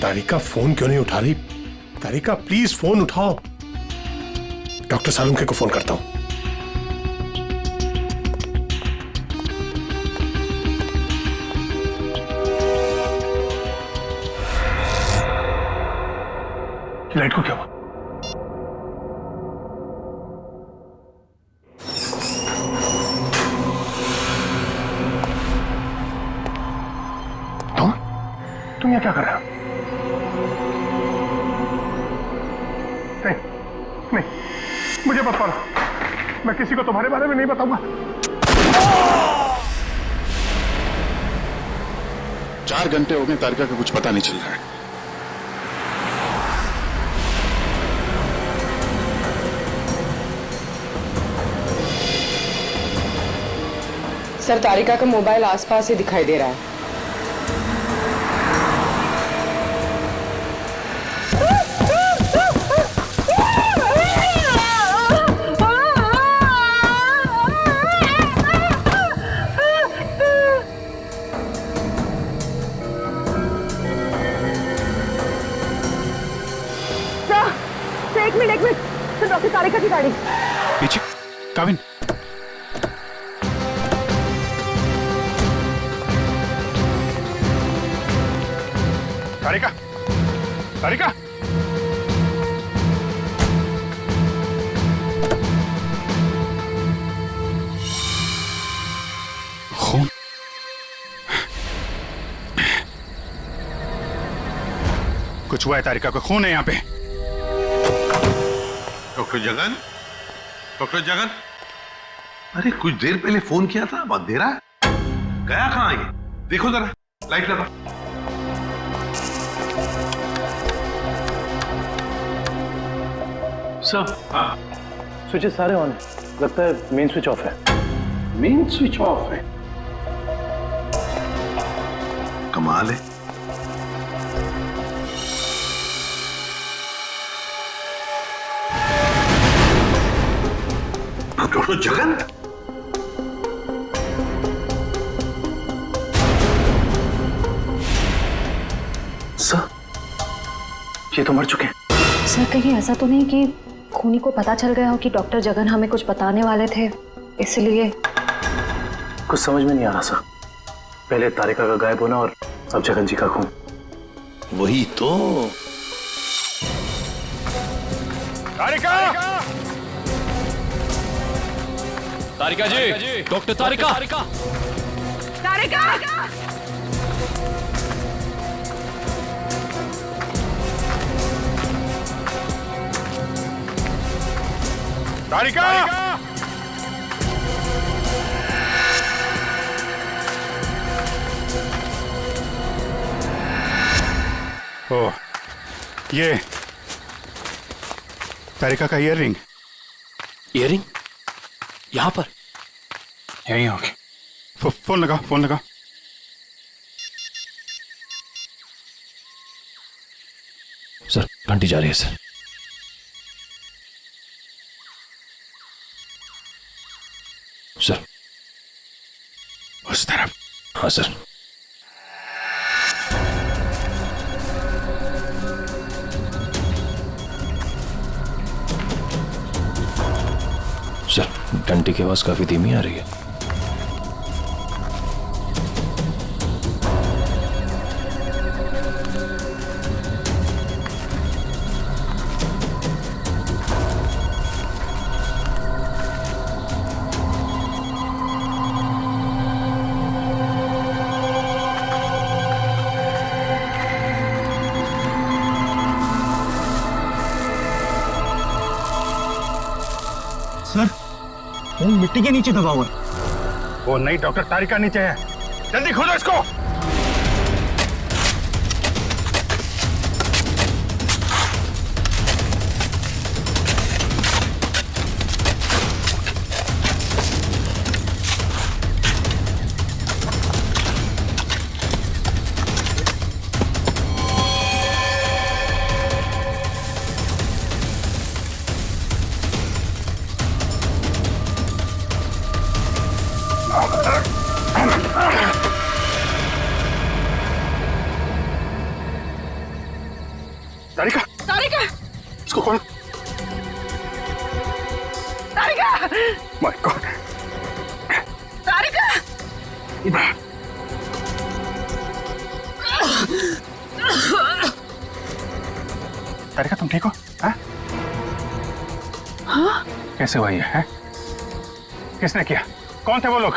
तारिका phone क्यों नहीं उठा रही? तारिका प्लीज फोन उठाओ। डॉक्टर सालुंखे को फोन करता हूं। लाइट को क्या हुआ? तुम यहाँ क्या कर रहे हो? नहीं, मुझे मत मारो। मैं किसी को तुम्हारे बारे में नहीं बताऊंगा। 4 घंटे हो गए, तारिका का कुछ पता नहीं चल रहा है। सर, तारिका का मोबाइल आसपास ही दिखाई दे रहा है। एक मिनट सर, डॉक्टर तारिका की गाड़ी पीछे। काविन, तारिका, तारिका, खून। कुछ हुआ है तारिका को, खून है यहाँ पे। डॉक्टर जगन, डॉक्टर जगन, अरे कुछ देर पहले फोन किया था, बहुत देर है। गया कहाँ ये? देखो जरा, लाइट लगा। सर, स्विचेस सारे ऑन है। लगता है मेन स्विच ऑफ है। मेन स्विच ऑफ है? कमाल है। डॉक्टर जगन, सर, ये तो मर चुके हैं। सर, कहीं ऐसा तो नहीं कि खूनी को पता चल गया हो कि डॉक्टर जगन हमें कुछ बताने वाले थे, इसलिए? कुछ समझ में नहीं आ रहा सर। पहले तारिका का गायब होना और अब जगन जी का खून। वही तो। तारिका, तारिका जी, डॉक्टर तारिका, तारिका! तारिका, ओ, ये तारिका का ईयररिंग। ईयररिंग यहां पर? यहीं होगी। फोन लगा, फोन लगा। सर, घंटी जा रही है सर। सर, उस तरफ। हाँ सर। सर, घंटी की आवाज काफी धीमी आ रही है। सर, वो मिट्टी के नीचे दबा हुआ है। वो नहीं, डॉक्टर तारिका नीचे है। जल्दी खोलो इसको। तारिका, तारिका, इसको कौन? तारिका, माय गॉड। तारिका, तारिका तुम ठीक हो? हाँ? हाँ? कैसे हुआ ये है? किसने किया? कौन थे वो लोग?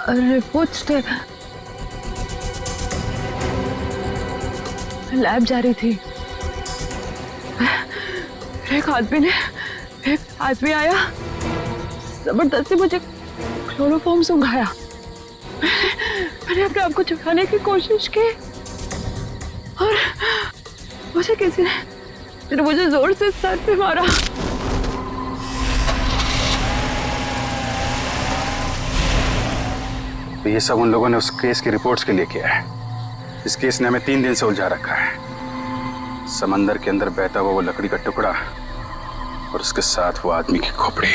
रिपोर्ट्स थे, लैब जा रही थी, एक आदमी आया, जबरदस्ती मुझे क्लोरोफॉर्म सुंघाया। मैंने अपने आप को छुपाने की कोशिश की और मुझे किसी ने मुझे जोर से सर पे मारा। तो ये सब उन लोगों ने उस केस की रिपोर्ट्स के लिए किया है। इस केस ने हमें 3 दिन से उलझा रखा है। समंदर के अंदर बहता हुआ वो लकड़ी का टुकड़ा और उसके साथ वो आदमी की खोपड़ी।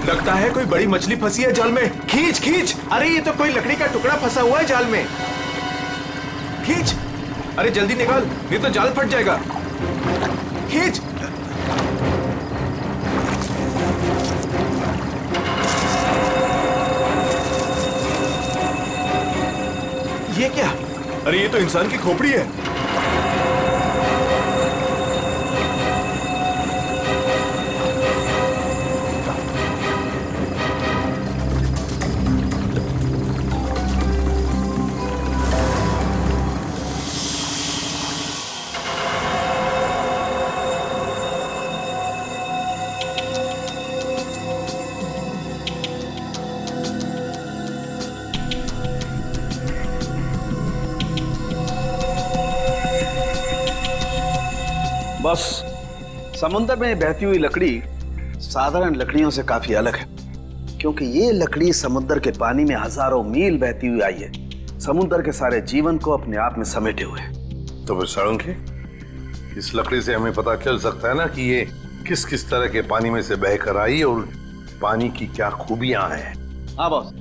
लगता है कोई बड़ी मछली फंसी है जाल में। खींच खींच, अरे ये तो कोई लकड़ी का टुकड़ा फंसा हुआ है जाल में। खींच, अरे जल्दी निकाल, नहीं तो जाल फट जाएगा। खींच। ये क्या? अरे ये तो इंसान की खोपड़ी है। बस समुद्र में बहती हुई लकड़ी साधारण लकड़ियों से काफी अलग है, क्योंकि ये लकड़ी समुद्र के पानी में हजारों मील बहती हुई आई है, समुद्र के सारे जीवन को अपने आप में समेटे हुए। तो फिर साळुंखे, इस लकड़ी से हमें पता चल सकता है ना कि ये किस किस तरह के पानी में से बहकर आई और पानी की क्या खूबियां हैं। हाँ बॉस,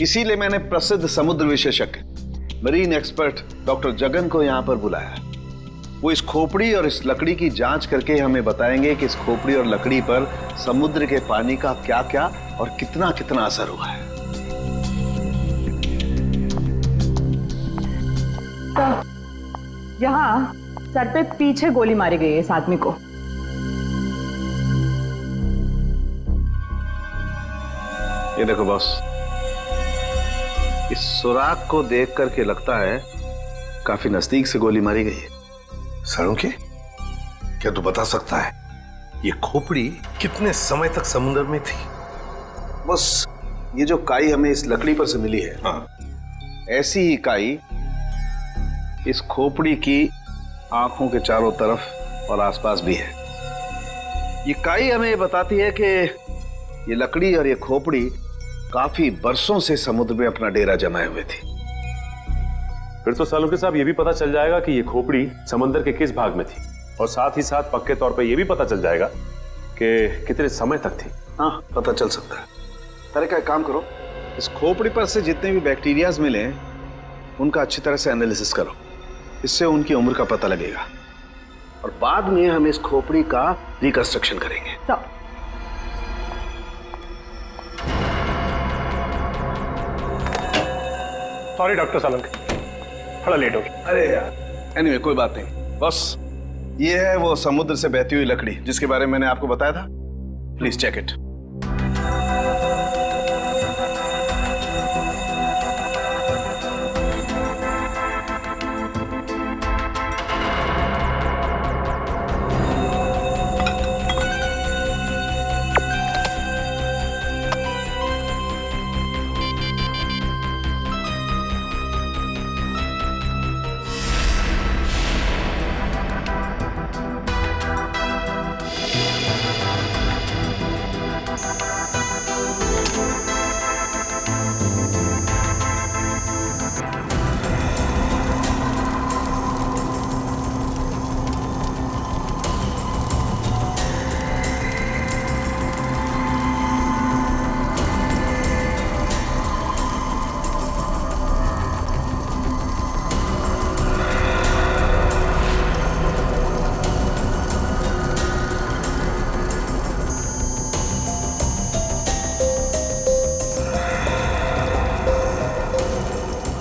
इसीलिए मैंने प्रसिद्ध समुद्र विशेषज्ञ मरीन एक्सपर्ट डॉक्टर जगन को यहाँ पर बुलाया है। वो इस खोपड़ी और इस लकड़ी की जांच करके हमें बताएंगे कि इस खोपड़ी और लकड़ी पर समुद्र के पानी का क्या क्या और कितना कितना असर हुआ है। तो यहाँ सर पे पीछे गोली मारी गई है इस आदमी को। ये देखो बॉस, इस सुराग को देख करके लगता है काफी नजदीक से गोली मारी गई है। साळुंखे, क्या तू बता सकता है ये खोपड़ी कितने समय तक समुद्र में थी? बस ये जो काई हमें इस लकड़ी पर से मिली है, हाँ। ऐसी ही काई इस खोपड़ी की आंखों के चारों तरफ और आसपास भी है। ये काई हमें ये बताती है कि ये लकड़ी और ये खोपड़ी काफी बरसों से समुद्र में अपना डेरा जमाए हुए थी। फिर तो साळुंखे साहब ये भी पता चल जाएगा कि ये खोपड़ी समंदर के किस भाग में थी, और साथ ही साथ पक्के तौर पे ये भी पता चल जाएगा कि कितने समय तक थी। हाँ, पता चल सकता है। तारिका, एक काम करो, इस खोपड़ी पर से जितने भी बैक्टीरियाज मिले उनका अच्छी तरह से एनालिसिस करो, इससे उनकी उम्र का पता लगेगा और बाद में हम इस खोपड़ी का रिकंस्ट्रक्शन करेंगे। तो सॉरी डॉक्टर साळुंखे, थोड़ा लेट हो गया। अरे यार, एनीवे कोई बात नहीं। बस ये है वो समुद्र से बहती हुई लकड़ी जिसके बारे में मैंने आपको बताया था। Please check it.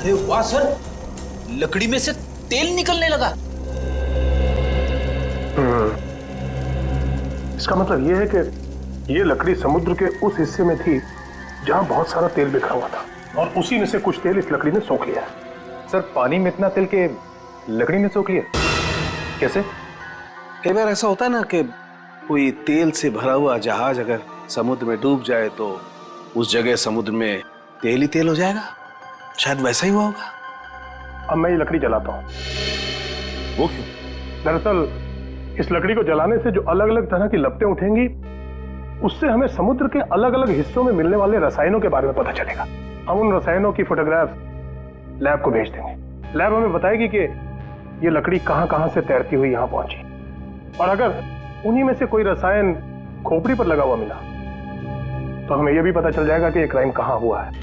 अरे वाह सर, लकड़ी में से तेल निकलने लगा। इसका मतलब ये है कि ये लकड़ी समुद्र के उस हिस्से में थी जहां बहुत सारा तेल बिखरा हुआ था और उसी में से कुछ तेल इस लकड़ी ने सोख लिया। सर पानी में इतना तेल के लकड़ी ने सोख लिया, कैसे? कई बार ऐसा होता है ना कि कोई तेल से भरा हुआ जहाज अगर समुद्र में डूब जाए तो उस जगह समुद्र में तेल ही तेल हो जाएगा। शायद वैसा ही हुआ होगा। अब मैं ये लकड़ी जलाता हूँ। वो क्यों? दरअसल इस लकड़ी को जलाने से जो अलग अलग तरह की लपटें उठेंगी उससे हमें समुद्र के अलग अलग हिस्सों में मिलने वाले रसायनों के बारे में पता चलेगा। हम उन रसायनों की फोटोग्राफ लैब को भेज देंगे। लैब हमें बताएगी कि ये लकड़ी कहां कहां से तैरती हुई यहां पहुंची और अगर उन्हीं में से कोई रसायन खोपड़ी पर लगा हुआ मिला तो हमें यह भी पता चल जाएगा कि ये क्राइम कहां हुआ है।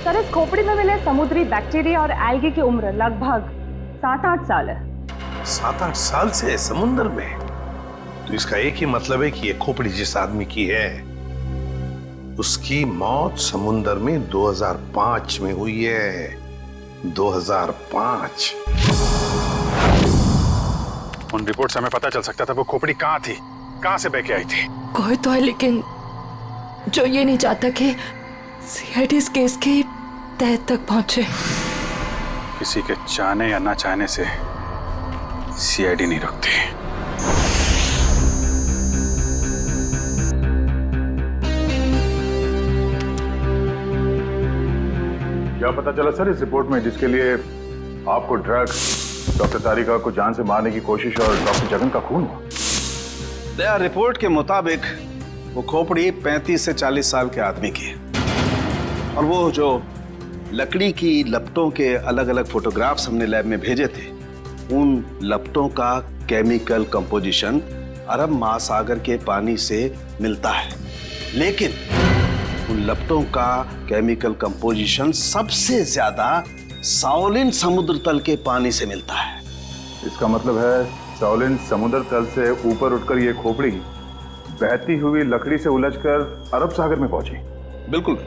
सर, इस खोपड़ी में मिले समुद्री बैक्टीरिया और एल्गी की उम्र लगभग 7-8 साल है। 7-8 साल से समुद्र में? तो इसका एक ही मतलब है कि ये खोपड़ी जिस आदमी की है उसकी मौत समुद्र में 2005 में हुई है। 2005। उन रिपोर्ट से हमें पता चल सकता था वो खोपड़ी कहाँ थी, कहाँ से बह के आई थी। कोई तो है लेकिन जो ये नहीं चाहता कि सीआईडी इस केस की तह तक पहुंचे। किसी के चाहने या ना चाहने से सीआईडी नहीं रुकती। क्या पता चला सर इस रिपोर्ट में जिसके लिए आपको ड्रग्स, डॉक्टर तारिका को जान से मारने की कोशिश और डॉक्टर जगन का खून हुआ? दया रिपोर्ट के मुताबिक वो खोपड़ी 35 से 40 साल के आदमी की है और वो जो लकड़ी की लपटों के अलग अलग फोटोग्राफ्स हमने लैब में भेजे थे उन लपटों का केमिकल कंपोजिशन अरब महासागर के पानी से मिलता है, लेकिन उन लपटों का केमिकल कंपोजिशन सबसे ज्यादा साओलिन समुद्र तल के पानी से मिलता है। इसका मतलब है साओलिन समुद्र तल से ऊपर उठकर ये खोपड़ी बहती हुई लकड़ी से उलझकर अरब सागर में पहुंची। बिल्कुल।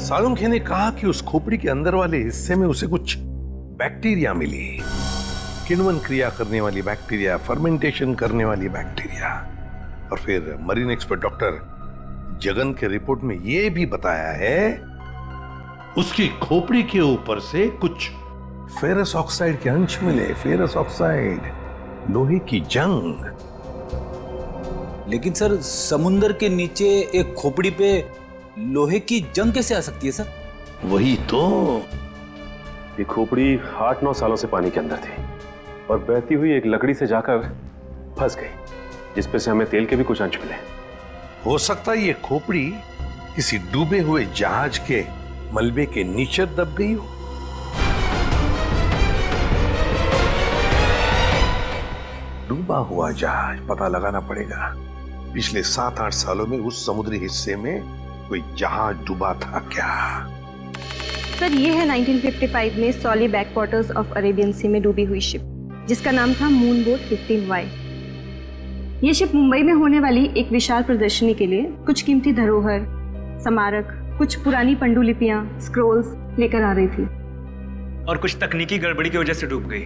सालुंखे ने कहा कि उस खोपड़ी के अंदर वाले हिस्से में उसे कुछ बैक्टीरिया मिली, किण्वन क्रिया करने वाली बैक्टीरिया, फर्मेंटेशन करने वाली बैक्टीरिया। और फिर मरीन एक्सपर्ट डॉक्टर जगन के रिपोर्ट में यह भी बताया है उसकी खोपड़ी के ऊपर से कुछ फेरस ऑक्साइड के अंश मिले। फेरस ऑक्साइड, लोहे की जंग। लेकिन सर समुंदर के नीचे एक खोपड़ी पे लोहे की जंग कैसे आ सकती है सर? वही तो। ये खोपड़ी 8-9 सालों से पानी के अंदर थी और बहती हुई एक लकड़ी से जाकर फंस गई जिसपे से हमें तेल के भी कुछ अंश मिले। हो सकता है ये खोपड़ी किसी डूबे हुए जहाज के मलबे के नीचे दब गई हो। डूबा हुआ जहाज, पता लगाना पड़ेगा पिछले 7-8 सालों में उस समुद्री हिस्से में कोई जहाज डूबा था क्या। सर ये है 1955 में सॉली बैकवाटर्स ऑफ अरेबियन सी में डूबी हुई शिप जिसका नाम था मून बोट 15Y। ये शिप मुंबई में होने वाली एक विशाल प्रदर्शनी के लिए कुछ कीमती धरोहर, स्मारक, कुछ पुरानी पंडुलिपियां, स्क्रोल्स लेकर आ रही थी और कुछ तकनीकी गड़बड़ी की वजह से डूब गई।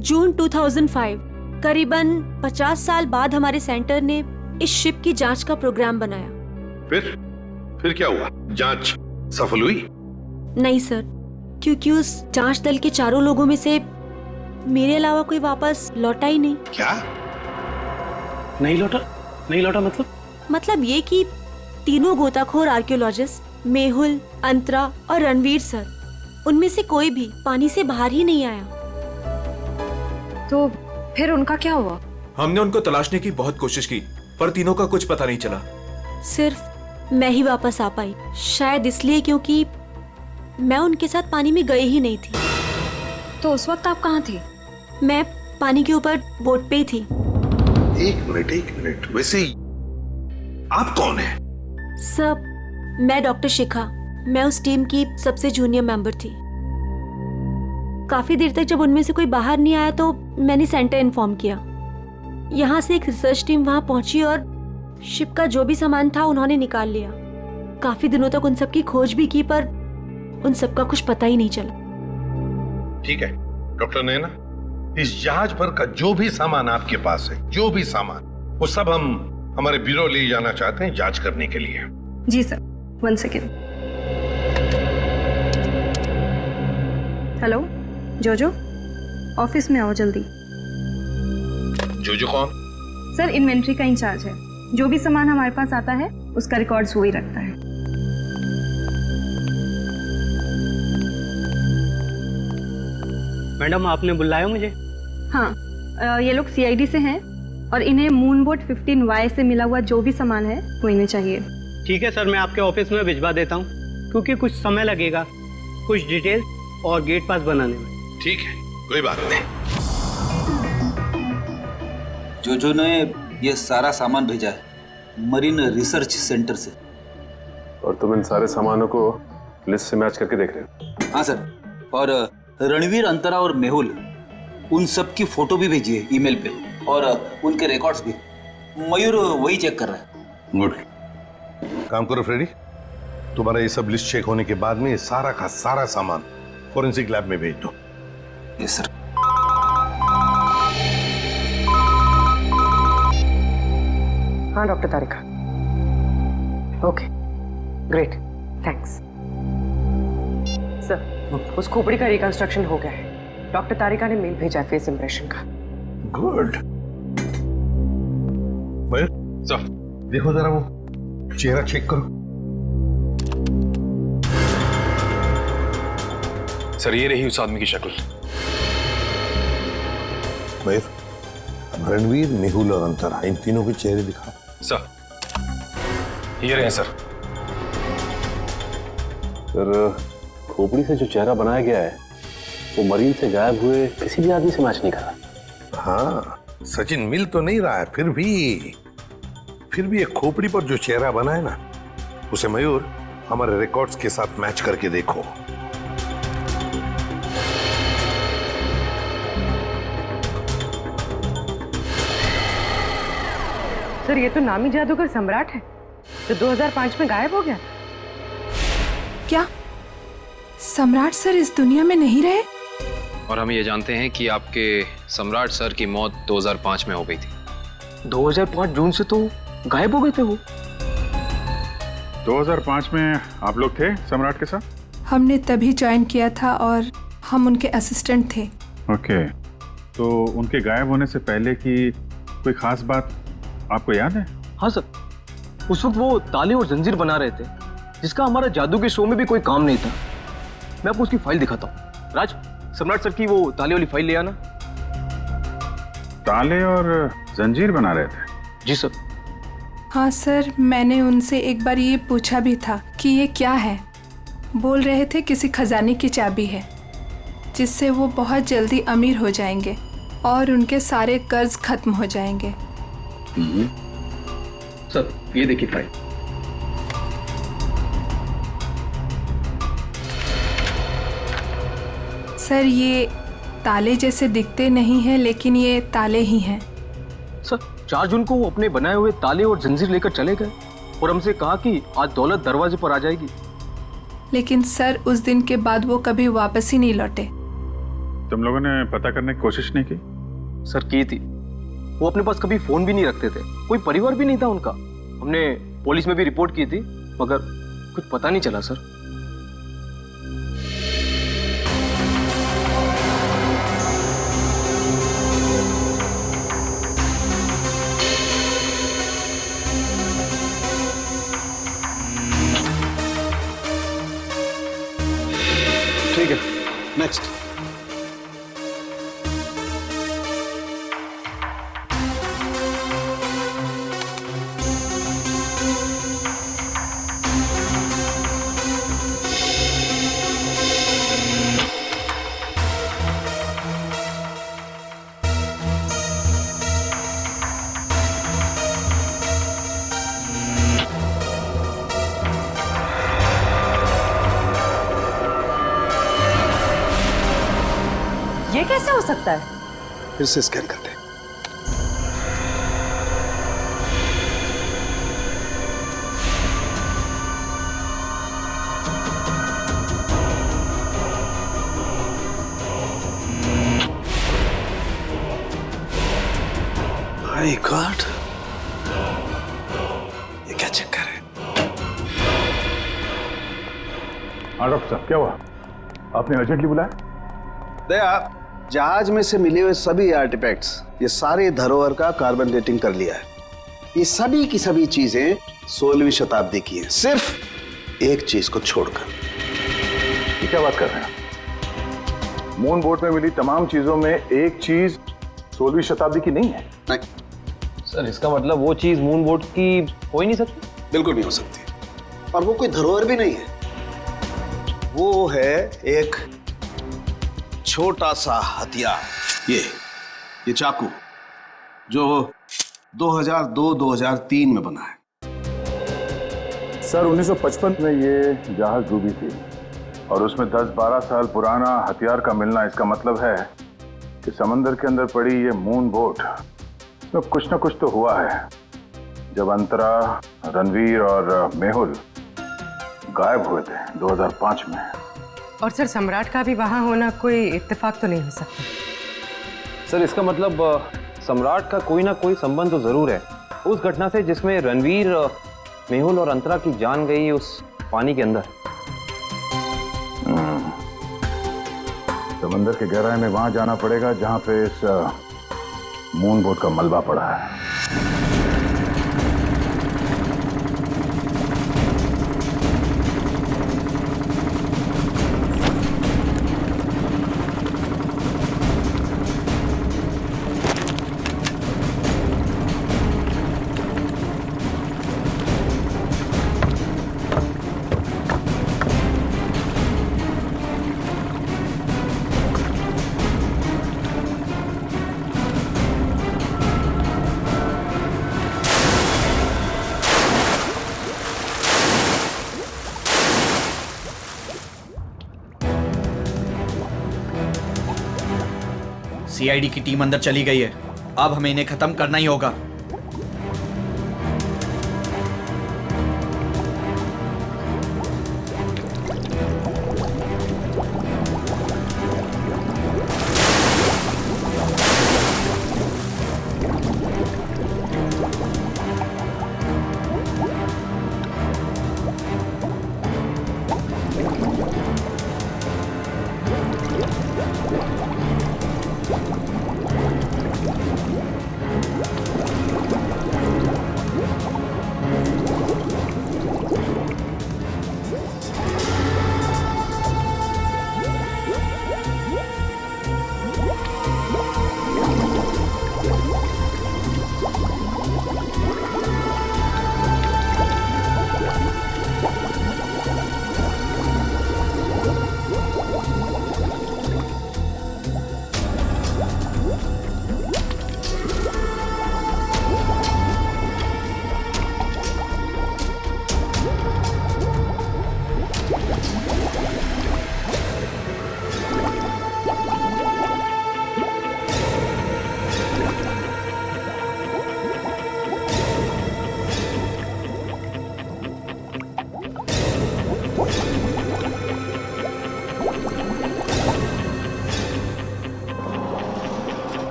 जून 2005, करीबन 50 साल बाद हमारे सेंटर ने इस शिप की जांच का प्रोग्राम बनाया। फिर क्या हुआ? जांच सफल हुई? नहीं सर, क्योंकि उस जांच दल के चारों लोगों में से मेरे अलावा कोई वापस लौटा ही नहीं। क्या? नहीं लौटा मतलब ये कि तीनों गोताखोर आर्कियोलॉजिस्ट मेहुल, अंतरा और रणवीर सर, उनमें से कोई भी पानी से बाहर ही नहीं आया। तो फिर उनका क्या हुआ? हमने उनको तलाशने की बहुत कोशिश की पर तीनों का कुछ पता नहीं चला। सिर्फ मैं ही वापस आ पाई, शायद इसलिए क्योंकि मैं उनके साथ पानी में गई ही नहीं थी। तो उस वक्त आप कहाँ थे? मैं पानी के ऊपर बोट पे थी। एक मिनट, वैसे ही आप कौन है? सब मैं डॉक्टर शिखा, मैं उस टीम की सबसे जूनियर मेंबर थी। काफी देर तक जब उनमें से कोई बाहर नहीं आया तो मैंने सेंटर इन्फॉर्म किया। यहाँ से एक रिसर्च टीम वहां पहुंची और शिप का जो भी सामान था उन्होंने निकाल लिया। काफी दिनों तक उन सब की खोज भी की पर उन सब का कुछ पता ही नहीं चला। ठीक है डॉक्टर नैना, इस जहाज पर का जो भी सामान आपके पास है, जो भी सामान, वो सब हम हमारे ब्यूरो ले जाना चाहते हैं जांच करने के लिए। जी सर, 1 सेकेंड। हेलो जोजो, ऑफिस में आओ जल्दी। जोजो कौन? सर इन्वेंट्री का इंचार्ज है। जो भी सामान हमारे पास आता है उसका रिकॉर्ड्स वो ही रखता है। मैडम आपने बुलाया मुझे? हाँ, ये लोग सीआईडी से हैं और इन्हें मून बोट 15Y से मिला हुआ जो भी सामान है वो इन्हें चाहिए। ठीक है सर, मैं आपके ऑफिस में भिजवा देता हूँ, क्योंकि कुछ समय लगेगा कुछ डिटेल और गेट पास बनाने में। ठीक है, कोई बात नहीं। जो ने ये सारा सामान भेजा है मरीन रिसर्च सेंटर से। और तुम इन सारे सामानों को लिस्ट से मैच करके देख रहे हो? हाँ सर, और रणवीर, अंतरा और मेहुल, उन सब की फोटो भी भेजी है ईमेल पे, और उनके रिकॉर्ड्स भी। मयूर वही चेक कर रहा है। गुड, काम करो फ्रेडी, तुम्हारा ये सब लिस्ट चेक होने के बाद में ये सारा का सारा सामान फोरेंसिक लैब में भेज दो। Yes sir. हाँ डॉक्टर तारिका, ओके ग्रेट, थैंक्स। सर उस खोपड़ी का रिकंस्ट्रक्शन हो गया है। डॉक्टर तारिका ने मेल भेजा फेस इंप्रेशन का। गुड। सर देखो जरा वो चेहरा चेक करो। सर ये रही उस आदमी की शक्ल। मयूर, रणवीर, मेहुल और अंतरा, इन तीनों के चेहरे दिखा। सर ये रहे सर। सर खोपड़ी से जो चेहरा बनाया गया है वो मरीन से गायब हुए किसी भी आदमी से मैच नहीं कर रहा। हाँ सचिन, मिल तो नहीं रहा है, फिर भी एक खोपड़ी पर जो चेहरा बना है ना, उसे मयूर हमारे रिकॉर्ड्स के साथ मैच करके देखो। सर ये तो नामी जादूगर सम्राट है जो 2005 में गायब हो गया। क्या सम्राट सर इस दुनिया में नहीं रहे? और हम ये जानते हैं कि आपके सम्राट सर की मौत 2005 में हो गई थी। 2005 जून से तो गायब हो गए थे वो। 2005 में आप लोग थे सम्राट के साथ? हमने तभी ज्वाइन किया था और हम उनके असिस्टेंट थे। ओके, तो उनके गायब होने से पहले की कोई खास बात आपको याद है? हाँ सर, उस वक्त वो ताले और जंजीर बना रहे थे जिसका हमारा जादू के शो में भी कोई काम नहीं था। मैं आपको उसकी फाइल दिखाता हूँ। राज, सम्राट सर की वो ताले वाली फाइल ले आना। ताले और जंजीर बना रहे थे? जी सर। हाँ सर, मैंने उनसे एक बार ये पूछा भी था कि ये क्या है। बोल रहे थे किसी खजाने की चाबी है जिससे वो बहुत जल्दी अमीर हो जाएंगे और उनके सारे कर्ज खत्म हो जाएंगे। सर ये देखिए फाइल। सर ये ताले जैसे दिखते नहीं हैं, लेकिन ये ताले ही हैं। सर 4 जून को वो अपने बनाए हुए ताले और जंजीर लेकर चले गए और हमसे कहा कि आज दौलत दरवाजे पर आ जाएगी। लेकिन सर उस दिन के बाद वो कभी वापस ही नहीं लौटे। तुम लोगों ने पता करने की कोशिश नहीं की? सर की थी, वो अपने पास कभी फोन भी नहीं रखते थे, कोई परिवार भी नहीं था उनका। हमने पुलिस में भी रिपोर्ट की थी मगर कुछ पता नहीं चला सर। ठीक है, नेक्स्ट। कैसे हो सकता है? फिर से स्कैन करते हैं। माय गॉड, ये क्या चक्कर है? हाँ डॉक्टर साहब, क्या हुआ? आपने अर्जेंटली बुलाया? दया, जहाज में से मिले हुए सभी आर्टिफैक्ट्स, ये सारे धरोहर का कार्बन डेटिंग कर लिया है। ये सभी की सभी चीजें 16वीं शताब्दी की हैं, सिर्फ एक चीज को छोड़कर। ये क्या बात कर रहे हैं? मून बोट में मिली तमाम चीजों में एक चीज 16वीं शताब्दी की नहीं है? नहीं सर, इसका मतलब वो चीज मून बोट की हो ही नहीं सकती? बिल्कुल नहीं हो सकती, और वो कोई धरोहर भी नहीं है। वो है एक छोटा सा हथियार, ये चाकू, जो 2002-2003 में बना है। सर 1955 में ये जहाज डूबी थी और उसमें 10-12 साल पुराना हथियार का मिलना, इसका मतलब है कि समंदर के अंदर पड़ी ये मून बोट में कुछ ना कुछ तो हुआ है। जब अंतरा, रणवीर और मेहुल गायब हुए थे 2005 में। और सर, सम्राट का भी वहां होना कोई इत्तेफाक तो नहीं हो सकता। सर, इसका मतलब सम्राट का कोई ना कोई संबंध तो जरूर है उस घटना से जिसमें रणवीर, मेहुल और अंतरा की जान गई उस पानी के अंदर। समंदर के गहराई में वहां जाना पड़ेगा जहां पे इस मून बोट का मलबा पड़ा है। सीआईडी की टीम अंदर चली गई है, अब हमें इन्हें खत्म करना ही होगा।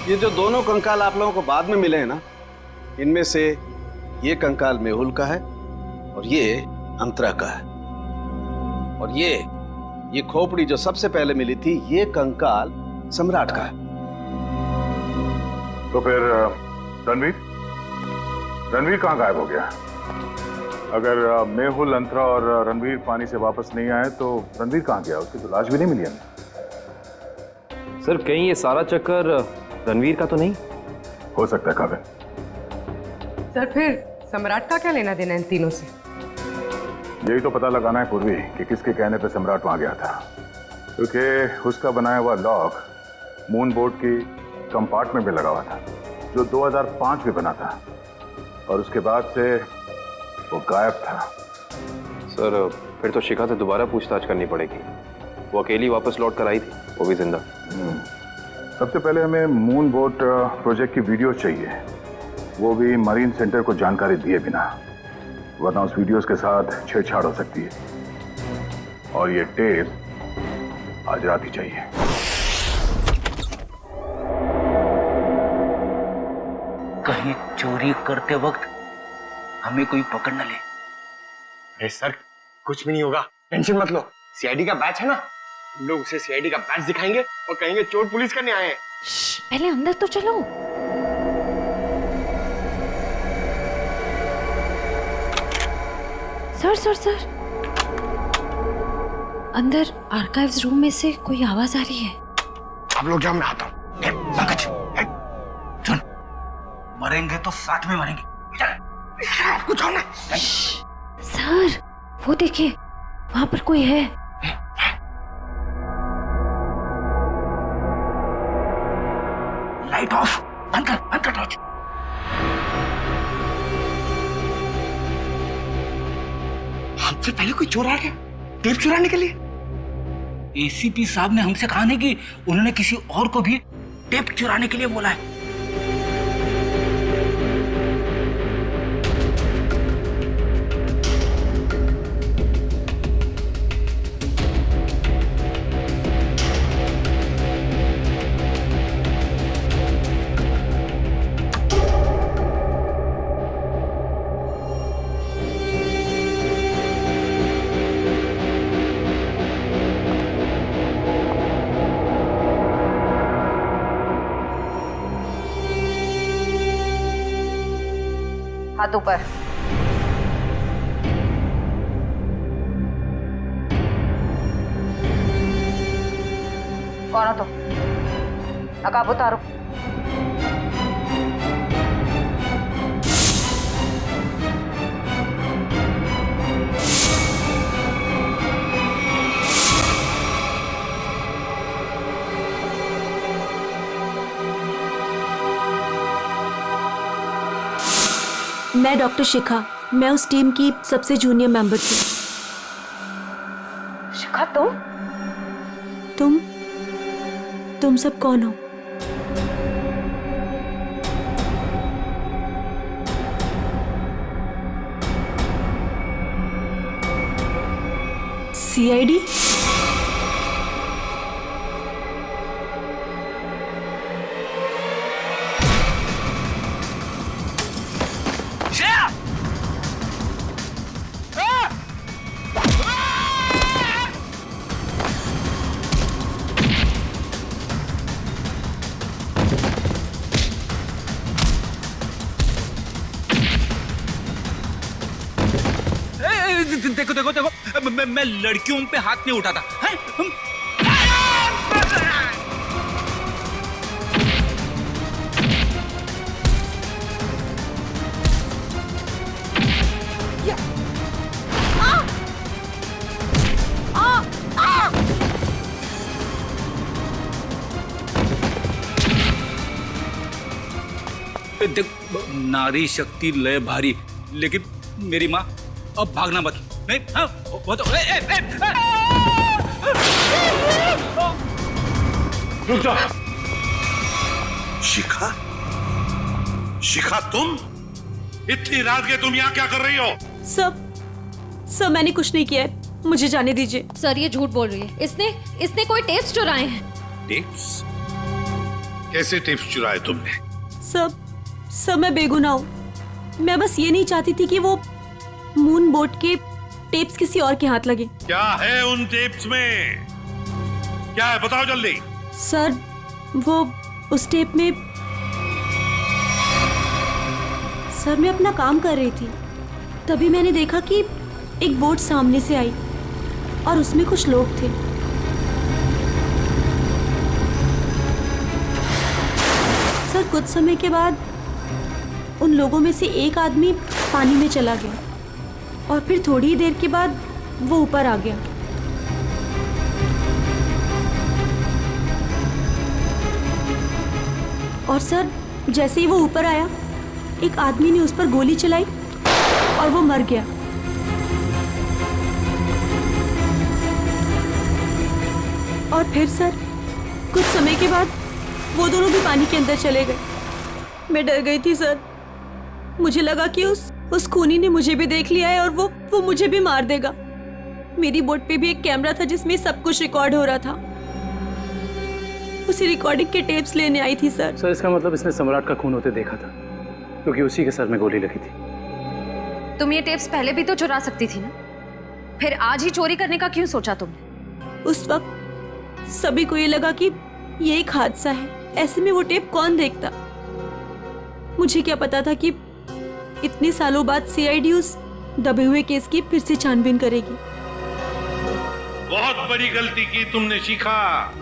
ये जो दोनों कंकाल आप लोगों को बाद में मिले हैं ना, इनमें से ये कंकाल मेहुल का है और ये अंतरा का है। और ये खोपड़ी जो सबसे पहले मिली थी, ये कंकाल सम्राट का है। तो फिर रणवीर कहाँ गायब हो गया? अगर मेहुल, अंतरा और रणवीर पानी से वापस नहीं आए तो रणवीर कहाँ गया? उसकी तो लाश भी नहीं मिली हमें। सर कहीं ये सारा चक्कर रणवीर का तो नहीं? हो सकता है काबिल। सर फिर सम्राट का क्या लेना देना इन तीनों से? यही तो पता लगाना है पूर्वी कि किसके कहने पे सम्राट वहां गया था, क्योंकि उसका बनाया हुआ लॉक मून बोर्ड की कंपार्टमेंट में लगा हुआ था जो 2005 में बना था और उसके बाद से वो गायब था। सर फिर तो शिखा से दोबारा पूछताछ करनी पड़ेगी। वो अकेली वापस लौट कर आई थी, वो भी जिंदा। सबसे पहले हमें मून बोट प्रोजेक्ट की वीडियो चाहिए, वो भी मरीन सेंटर को जानकारी दिए बिना, वरना उस वीडियोस के साथ छेड़छाड़ हो सकती है। और ये टेप आज रात ही चाहिए। कहीं चोरी करते वक्त हमें कोई पकड़ न ले। अरे सर कुछ भी नहीं होगा, टेंशन मत लो। सीआईडी का बैच है ना, हम लोग उसे सीआईडी का बैच दिखाएंगे और कहेंगे चोर पुलिस करने आए हैं। पहले अंदर तो चलो। सर अंदर आर्काइव्स रूम में से कोई आवाज आ रही है। आप लोग जाओ, मैं आता हूँ। सुन, मरेंगे तो साथ में मरेंगे। आपको जाओ ना। सर वो देखिए, वहां पर कोई है। लाइट ऑफ, बंद कर टॉर्च। हमसे पहले कोई चोर आ गया टेप चुराने के लिए। एसीपी साहब ने हमसे कहा नहीं कि उन्होंने किसी और को भी टेप चुराने के लिए बोला है। हाथ ऊपर। कौन हो तुम? नकाब उतारो। मैं डॉक्टर शिखा, मैं उस टीम की सबसे जूनियर मेंबर थी। शिखा तुम सब कौन हो? सीआईडी? देखो मैं लड़कियों पे हाथ नहीं उठाता है? देख, नारी शक्ति लय भारी, लेकिन मेरी माँ अब भागना मत। नहीं, हाँ, वो तो रुक जा। शिखा तुम इतनी रात के तुम यहाँ क्या कर रही हो? सब मैंने कुछ नहीं किया है, मुझे जाने दीजिए। सर ये झूठ बोल रही है, इसने कोई टेप्स चुराए हैं। टेप्स? कैसे टिप्स चुराए तुमने? सब मैं बेगुनाह हूँ। मैं बस ये नहीं चाहती थी कि वो मून बोट के टेप्स किसी और के हाथ लगे। क्या है उन टेप्स में? क्या है बताओ जल्दी। सर वो उस टेप में सर मैं अपना काम कर रही थी, तभी मैंने देखा कि एक बोट सामने से आई और उसमें कुछ लोग थे। सर कुछ समय के बाद उन लोगों में से एक आदमी पानी में चला गया और फिर थोड़ी ही देर के बाद वो ऊपर आ गया। और सर जैसे ही वो ऊपर आया, एक आदमी ने उस पर गोली चलाई और वो मर गया। और फिर सर कुछ समय के बाद वो दोनों भी पानी के अंदर चले गए। मैं डर गई थी सर, मुझे लगा कि उस खूनी ने मुझे भी देख लिया है और वो मुझे भी मार देगा। मेरी बोट पे भी एक कैमरा था जिसमें सब कुछ रिकॉर्ड हो रहा था। उसी रिकॉर्डिंग के टेप्स लेने आई थी सर। सर इसका मतलब इसने सम्राट का खून होते देखा था, क्योंकि उसी के सर में गोली लगी थी। तुम ये टेप्स पहले भी तो चुरा सकती थी ना, फिर आज ही चोरी करने का क्यों सोचा तुमने? उस वक्त सभी को ये लगा कि ये एक हादसा है, ऐसे में वो टेप कौन देखता। मुझे क्या पता था कि इतने सालों बाद सीआईडी उस दबे हुए केस की फिर से छानबीन करेगी। बहुत बड़ी गलती की तुमने शिखा,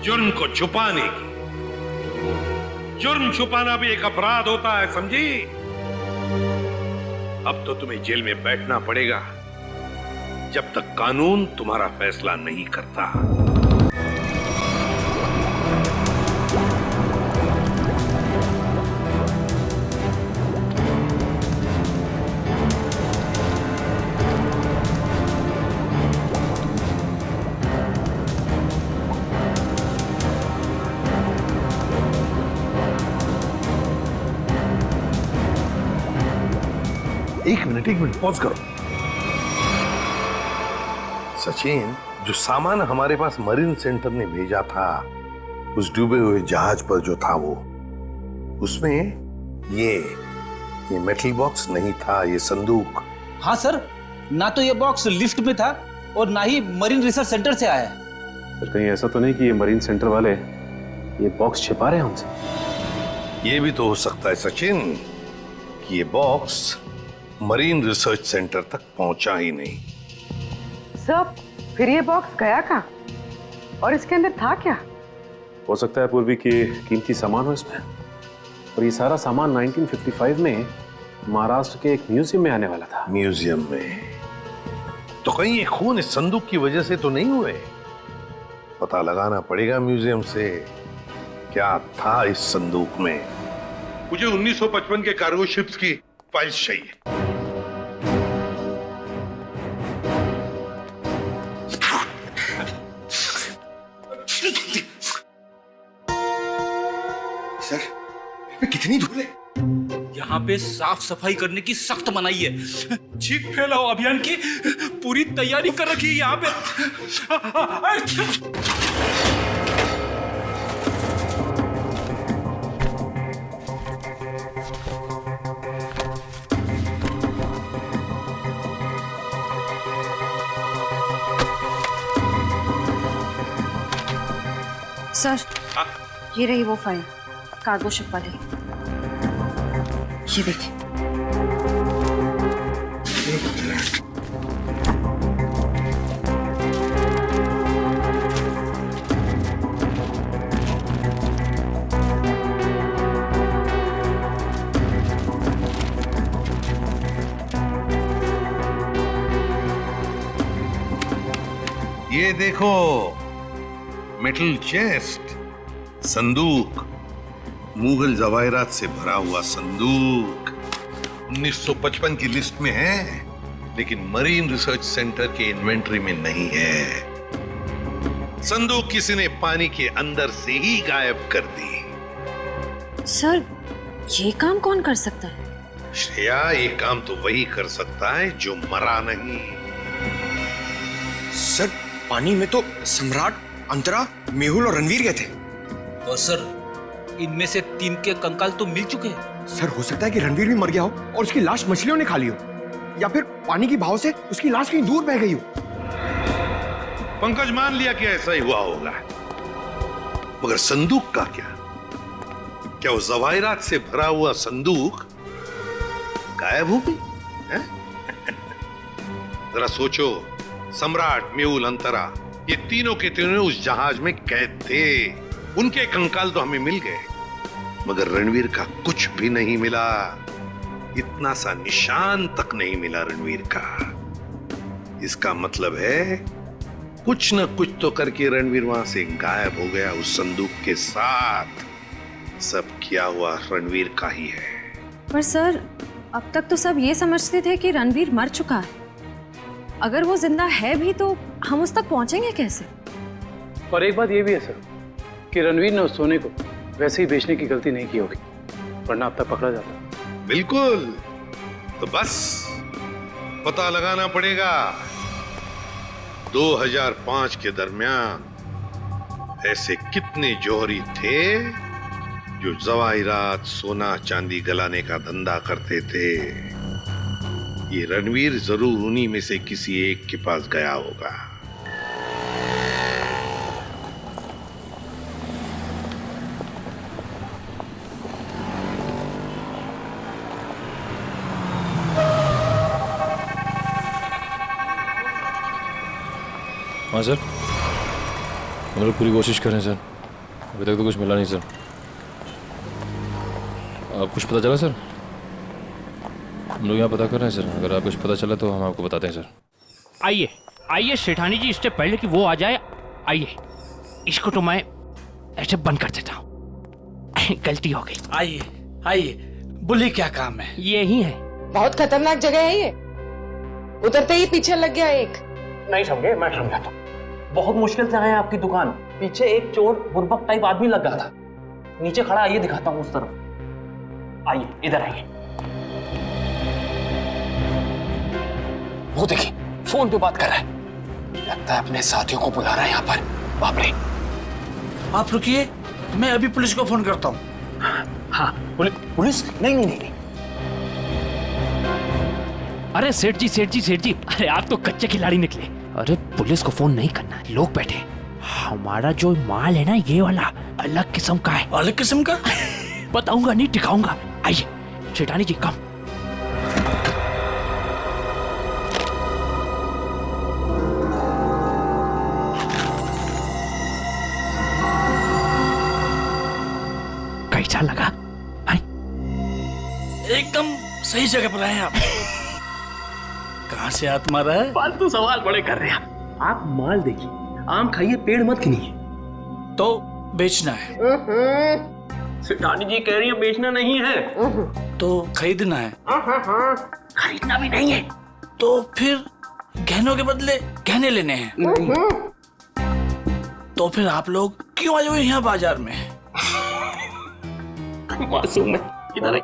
जुर्म को छुपाने की। जुर्म छुपाना भी एक अपराध होता है, समझी? अब तो तुम्हें जेल में बैठना पड़ेगा जब तक कानून तुम्हारा फैसला नहीं करता। एक मिनट पॉज करो। सचिन, जो सामान हमारे पास मरीन सेंटर ने भेजा था उस डूबे हुए जहाज पर जो था वो, उसमें ये मेटल बॉक्स नहीं था, ये संदूक। हाँ सर, ना तो ये बॉक्स लिफ्ट में था और ना ही मरीन रिसर्च सेंटर से आया है। सर कहीं ऐसा तो नहीं कि ये मरीन सेंटर वाले ये बॉक्स छिपा रहे हैं हमसे? ये भी तो हो सकता है सचिन कि ये बॉक्स मरीन रिसर्च सेंटर तक पहुंचा ही नहीं। सब फिर ये बॉक्स गया कहाँ और इसके अंदर था क्या? हो सकता है पूर्वी की कीमती सामान हो इसमें, और ये सारा सामान 1955 में महाराष्ट्र के एक म्यूजियम में आने वाला था। म्यूजियम में? तो कहीं ये खून इस संदूक की वजह से तो नहीं हुए? पता लगाना पड़ेगा म्यूजियम से क्या था इस संदूक में। मुझे 1955 के कार्गो शिप्स की फाइल्स चाहिए। सर, कितनी धूल है? यहाँ पे साफ सफाई करने की सख्त मनाही है। चीख फैलाओ अभियान की पूरी तैयारी कर रखी है यहाँ पे। सर, ये रही वो फाइल कार्गो शिप वाली। ये देखिए। ये देखो, मेटल चेस्ट, संदूक, मुगल जवाहिरात से भरा हुआ संदूक 1955 की लिस्ट में है, लेकिन मरीन रिसर्च सेंटर के इन्वेंटरी में नहीं है। संदूक किसी ने पानी के अंदर से ही गायब कर दी। सर, ये काम कौन कर सकता है? श्रेया, ये काम तो वही कर सकता है जो मरा नहीं। सर, पानी में तो सम्राट, अंतरा, मेहुल और रणवीर गए थे। और सर इनमें से 3 के कंकाल तो मिल चुके हैं। सर हो सकता है कि रणवीर भी मर गया हो और उसकी लाश मछलियों ने खा ली हो, या फिर पानी की बहाव से उसकी लाश कहीं दूर बह गई हो। पंकज मान लिया कि ऐसा ही हुआ होगा, मगर संदूक का क्या? क्या वो जवाहिरात से भरा हुआ संदूक गायब हो गई? जरा सोचो, सम्राट, मेहुल, अंतरा, ये तीनों के तीनों उस जहाज में कैद थे। उनके कंकाल तो हमें मिल गए, मगर रणवीर का कुछ भी नहीं मिला। इतना सा निशान तक नहीं मिला रणवीर का। इसका मतलब है कुछ न कुछ तो करके रणवीर वहां से गायब हो गया उस संदूक के साथ। सब किया हुआ रणवीर का ही है। पर सर, अब तक तो सब ये समझते थे कि रणवीर मर चुका है। अगर वो जिंदा है भी तो हम उस तक पहुंचेंगे कैसे? और एक बात ये भी है सर कि रणवीर ने उस सोने को वैसे ही बेचने की गलती नहीं की होगी, वरना अब तक पकड़ा जाता। बिल्कुल, तो बस पता लगाना पड़ेगा 2005 के दरमियान ऐसे कितने जौहरी थे जो जवाहिरात, सोना चांदी गलाने का धंधा करते थे। ये रणवीर जरूर उन्हीं में से किसी एक के पास गया होगा। हाँ सर, हम लोग पूरी कोशिश कर रहे हैं सर, अभी तक तो कुछ मिला नहीं सर। आप कुछ पता चला सर? हम लोग यहाँ पता कर रहे हैं सर, अगर आप कुछ पता चला तो हम आपको बताते हैं सर। आइए आइए सेठानी जी, इससे पहले कि वो आ जाए, आइए इसको तो मैं ऐसे बंद कर देता हूँ। गलती हो गई। आइए आइए, बोलिए क्या काम है? यही है। बहुत खतरनाक जगह है ये, उतरते ही पीछे लग गया एक। नहीं समझे, मैं समझाता हूँ। बहुत मुश्किल से आए हैं आपकी दुकान, पीछे एक चोर बुर्बक टाइप आदमी लग गया था, नीचे खड़ा। आइए दिखाता हूँ उस तरफ, आइए इधर आइए। वो देखिए फोन पे बात कर रहा है, लगता है अपने साथियों को बुला रहा है यहाँ पर। बाप रे। आप रुकिए, मैं अभी पुलिस को फोन करता हूँ। हाँ पुलिस? नहीं नहीं नहीं। अरे सेठ जी सेठ जी सेठ जी, अरे आप तो कच्चे खिलाड़ी निकले। अरे पुलिस को फोन नहीं करना, लोग बैठे। हमारा जो माल है ना, ये वाला अलग किस्म का है। अलग किस्म का? बताऊंगा नहीं, दिखाऊंगा। आइए सेठानी जी, कम। कैसा लगा? एकदम सही जगह पर आए आप। कहाँ से हाथ मारा है? फालतू सवाल बड़े कर रहे हैं आप। माल देखिए, आम खाइए, पेड़ मत गिनिए। तो बेचना है? सेठानी जी कह रही है बेचना नहीं है, तो खरीदना है? खरीदना भी नहीं है। तो फिर गहनों के बदले गहने लेने हैं? तो फिर आप लोग क्यों आए हुए यहाँ बाजार में? मासूम है, इधर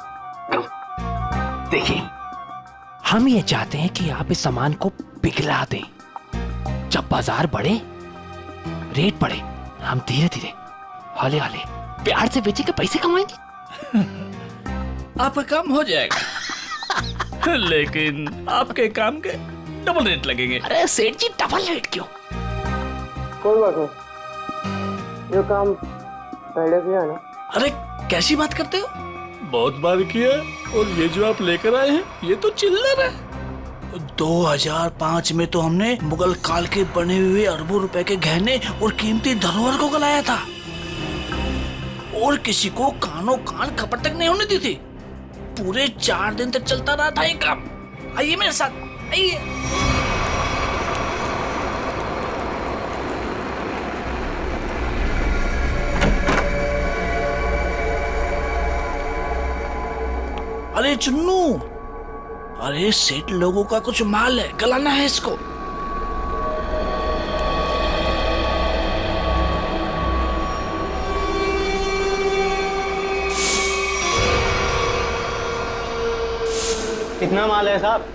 देखिए, हम ये चाहते हैं कि आप इस सामान को पिघला दें। जब बाजार बढ़े, रेट बढ़े, हम धीरे धीरे हौले हौले प्यार से बेचेंगे, पैसे कमाएंगे। आपका काम हो जाएगा। लेकिन आपके काम के डबल रेट लगेंगे। अरे सेठ जी, डबल रेट क्यों? कोई बात नहीं, ये काम पहले किया ना। अरे कैसी बात करते हो? बहुत बार किया, और ये जो आप लेकर आए हैं ये तो चिल्लर है। 2005 में तो हमने मुगल काल के बने हुए अरबों रुपए के गहने और कीमती धरोहर को गलाया था, और किसी को कानों कान खपत तक नहीं होने दी थी। पूरे 4 दिन तक चलता रहा था ये काम। आइए मेरे साथ, आइए। अरे चुन्नू, अरे सेठ लोगों का कुछ माल है, गलाना है इसको। कितना माल है साहब?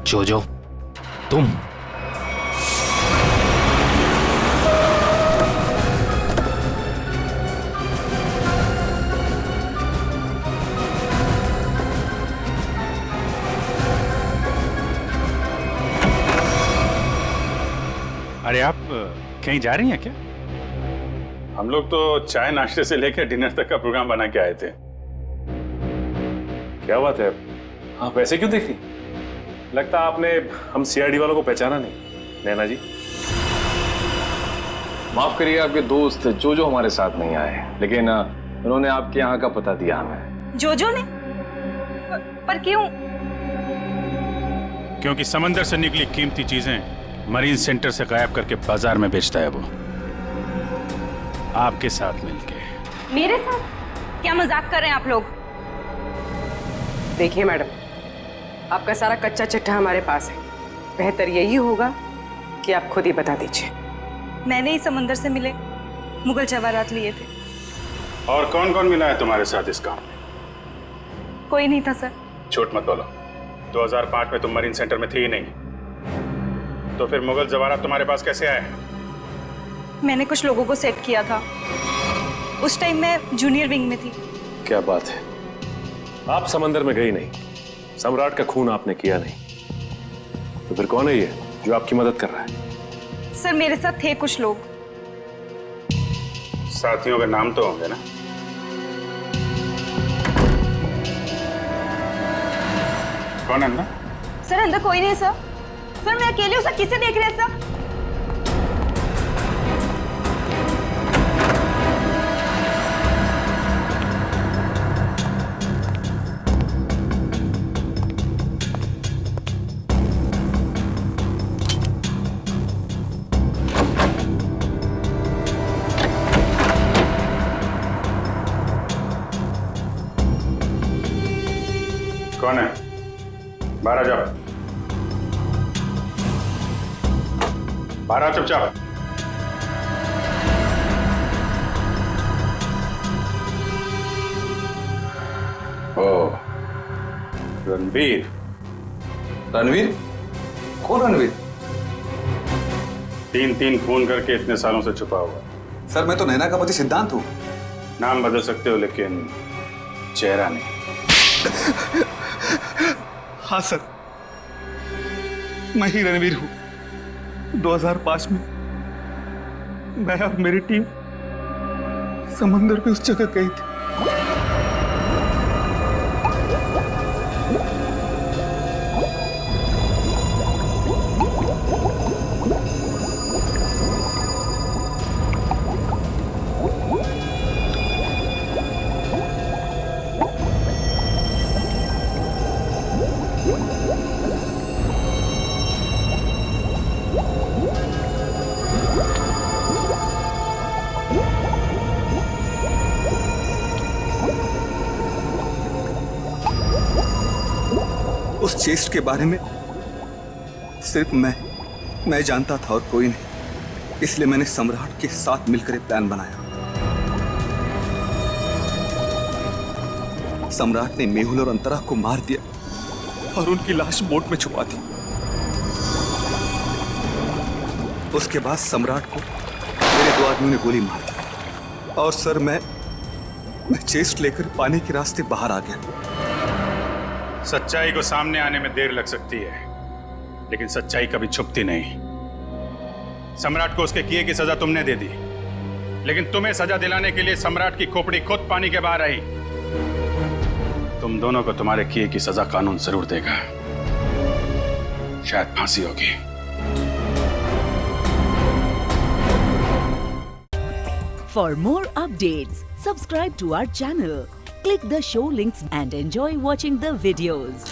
जोजो, तुम अरे आप कहीं जा रही हैं क्या? हम लोग तो चाय नाश्ते से लेकर डिनर तक का प्रोग्राम बना के आए थे। क्या बात है, आप ऐसे क्यों देख रही? लगता आपने हम सीआईडी वालों को पहचाना नहीं। नैना जी, माफ करिए, आपके दोस्त जोजो हमारे साथ नहीं आए, लेकिन उन्होंने आपके यहाँ का पता दिया हमें। जोजो ने? पर क्यों? क्योंकि समंदर से निकली कीमती चीजें मरीन सेंटर से गायब करके बाजार में बेचता है वो, आपके साथ मिलके। मेरे साथ? क्या मजाक कर रहे हैं आप लोग? देखिए मैडम, आपका सारा कच्चा चिट्ठा हमारे पास है। बेहतर यही होगा कि आप खुद ही बता दीजिए। मैंने ही समंदर से मिले मुगल जवाहरात लिए थे। और कौन कौन मिला है तुम्हारे साथ इस काम में? कोई नहीं था सर। झूठ मत बोलो। 2005 में तुम मरीन सेंटर में थी ही नहीं, तो फिर मुगल जवाहरात तुम्हारे पास कैसे आए? मैंने कुछ लोगों को सेट किया था। उस टाइम मैं जूनियर विंग में थी। क्या बात है, आप समंदर में गई नहीं, सम्राट का खून आपने किया नहीं, तो फिर कौन है ये जो आपकी मदद कर रहा है? सर मेरे साथ थे कुछ लोग। साथियों के नाम तो होंगे ना? कौन है अंदर? सर अंदर कोई नहीं है सर। सर मैं अकेले हूँ सर, किसे देख रहे हैं सर? कौन है? बाहर आ जाओ। बाहर आ चुपचाप। ओ, रणवीर। रणवीर? कौन रणवीर? 3 खून करके इतने सालों से छुपा हुआ। सर मैं तो नैना का पति सिद्धांत हूँ। नाम बदल सकते हो लेकिन चेहरा नहीं। हाँ सर, मैं ही रणवीर हूं। 2005 में मैं और मेरी टीम समंदर पे उस जगह गई थी। उस चेस्ट के बारे में सिर्फ मैं जानता था और कोई नहीं, इसलिए मैंने सम्राट के साथ मिलकर एक प्लान बनाया। सम्राट ने मेहुल और अंतरा को मार दिया और उनकी लाश बोट में छुपा दी। उसके बाद सम्राट को मेरे 2 आदमियों ने गोली मार दी और सर मैं चेस्ट लेकर पानी के रास्ते बाहर आ गया। सच्चाई को सामने आने में देर लग सकती है, लेकिन सच्चाई कभी छुपती नहीं। सम्राट को उसके किए की सजा तुमने दे दी, लेकिन तुम्हें सजा दिलाने के लिए सम्राट की खोपड़ी खुद पानी के बाहर आई। तुम दोनों को तुम्हारे किए की सजा कानून जरूर देगा, शायद फांसी होगी। For more updates, subscribe to our channel, click the show links and enjoy watching the videos.